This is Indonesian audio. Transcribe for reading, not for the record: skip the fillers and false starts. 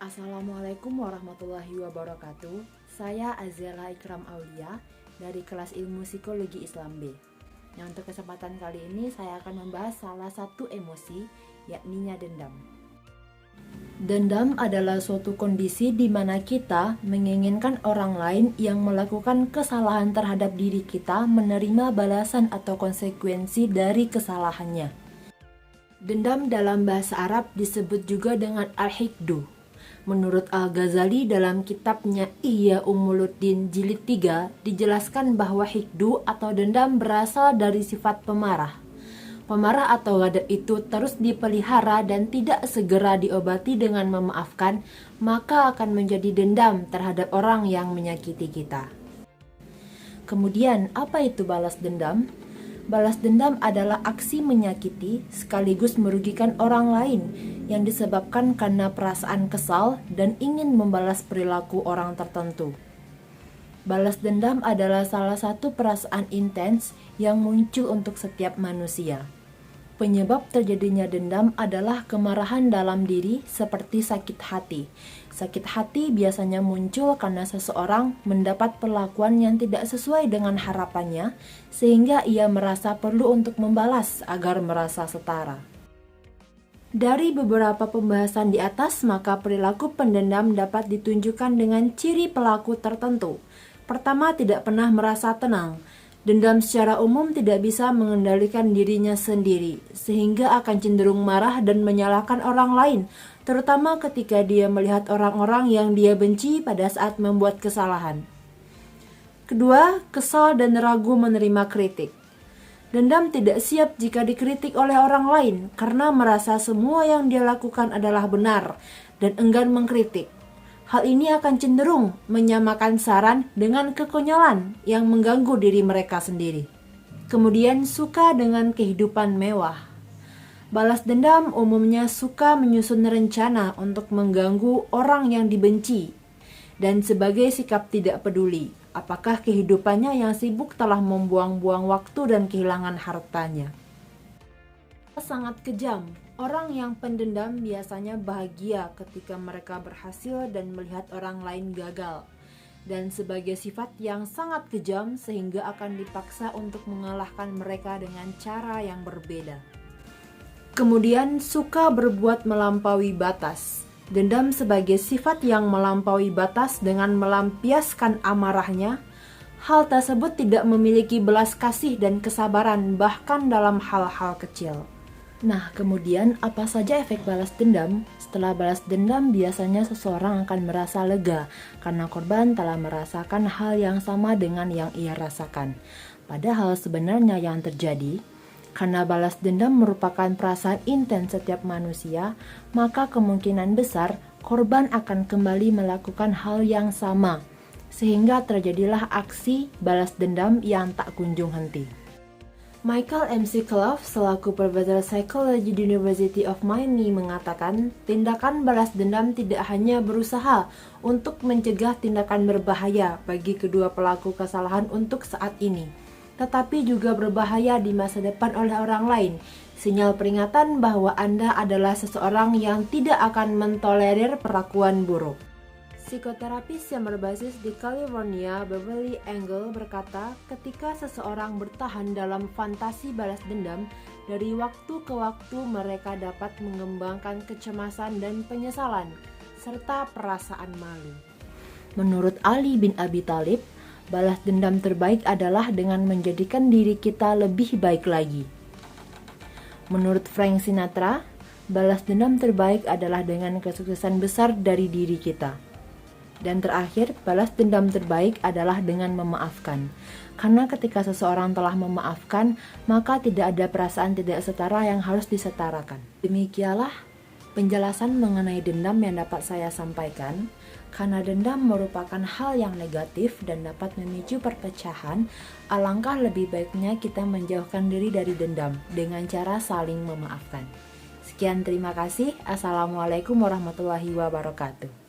Assalamualaikum warahmatullahi wabarakatuh. Saya Azela Ikram Aulia dari kelas Ilmu Psikologi Islam B. Yang untuk kesempatan kali ini saya akan membahas salah satu emosi, yakninya dendam. Dendam adalah suatu kondisi di mana kita menginginkan orang lain yang melakukan kesalahan terhadap diri kita menerima balasan atau konsekuensi dari kesalahannya. Dendam dalam bahasa Arab disebut juga dengan al-hiqdu. Menurut Al-Ghazali dalam kitabnya Ihya Ulumuddin Jilid 3 dijelaskan bahwa hikdu atau dendam berasal dari sifat pemarah. Pemarah atau ghadab itu terus dipelihara dan tidak segera diobati dengan memaafkan, maka akan menjadi dendam terhadap orang yang menyakiti kita. Kemudian, apa itu balas dendam? Balas dendam adalah aksi menyakiti sekaligus merugikan orang lain yang disebabkan karena perasaan kesal dan ingin membalas perilaku orang tertentu. Balas dendam adalah salah satu perasaan intens yang muncul untuk setiap manusia. Penyebab terjadinya dendam adalah kemarahan dalam diri seperti sakit hati. Sakit hati biasanya muncul karena seseorang mendapat perlakuan yang tidak sesuai dengan harapannya, sehingga ia merasa perlu untuk membalas agar merasa setara. Dari beberapa pembahasan di atas, maka perilaku pendendam dapat ditunjukkan dengan ciri pelaku tertentu. Pertama, tidak pernah merasa tenang. Dendam secara umum tidak bisa mengendalikan dirinya sendiri, sehingga akan cenderung marah dan menyalahkan orang lain, terutama ketika dia melihat orang-orang yang dia benci pada saat membuat kesalahan. Kedua, kesal dan ragu menerima kritik. Dendam tidak siap jika dikritik oleh orang lain karena merasa semua yang dia lakukan adalah benar dan enggan mengkritik. Hal ini akan cenderung menyamakan saran dengan kekonyolan yang mengganggu diri mereka sendiri. Kemudian, suka dengan kehidupan mewah. Balas dendam umumnya suka menyusun rencana untuk mengganggu orang yang dibenci dan sebagai sikap tidak peduli apakah kehidupannya yang sibuk telah membuang-buang waktu dan kehilangan hartanya. Sangat kejam. Orang yang pendendam biasanya bahagia ketika mereka berhasil dan melihat orang lain gagal. Dan sebagai sifat yang sangat kejam sehingga akan dipaksa untuk mengalahkan mereka dengan cara yang berbeda. Kemudian suka berbuat melampaui batas. Dendam sebagai sifat yang melampaui batas dengan melampiaskan amarahnya. Hal tersebut tidak memiliki belas kasih dan kesabaran bahkan dalam hal-hal kecil. Nah, kemudian apa saja efek balas dendam? Setelah balas dendam, biasanya seseorang akan merasa lega karena korban telah merasakan hal yang sama dengan yang ia rasakan. Padahal sebenarnya yang terjadi, karena balas dendam merupakan perasaan intens setiap manusia, maka kemungkinan besar korban akan kembali melakukan hal yang sama, sehingga terjadilah aksi balas dendam yang tak kunjung henti. Michael McCullough selaku Profesor Psikologi di University of Miami mengatakan, tindakan balas dendam tidak hanya berusaha untuk mencegah tindakan berbahaya bagi kedua pelaku kesalahan untuk saat ini, tetapi juga berbahaya di masa depan oleh orang lain. Sinyal peringatan bahwa Anda adalah seseorang yang tidak akan mentolerir perlakuan buruk. Psikoterapis yang berbasis di California, Beverly Engel berkata, ketika seseorang bertahan dalam fantasi balas dendam, dari waktu ke waktu mereka dapat mengembangkan kecemasan dan penyesalan, serta perasaan malu. Menurut Ali bin Abi Thalib, balas dendam terbaik adalah dengan menjadikan diri kita lebih baik lagi. Menurut Frank Sinatra, balas dendam terbaik adalah dengan kesuksesan besar dari diri kita. Dan terakhir, balas dendam terbaik adalah dengan memaafkan. Karena ketika seseorang telah memaafkan, maka tidak ada perasaan tidak setara yang harus disetarakan. Demikianlah penjelasan mengenai dendam yang dapat saya sampaikan. Karena dendam merupakan hal yang negatif dan dapat memicu perpecahan, alangkah lebih baiknya kita menjauhkan diri dari dendam dengan cara saling memaafkan. Sekian, terima kasih. Assalamualaikum warahmatullahi wabarakatuh.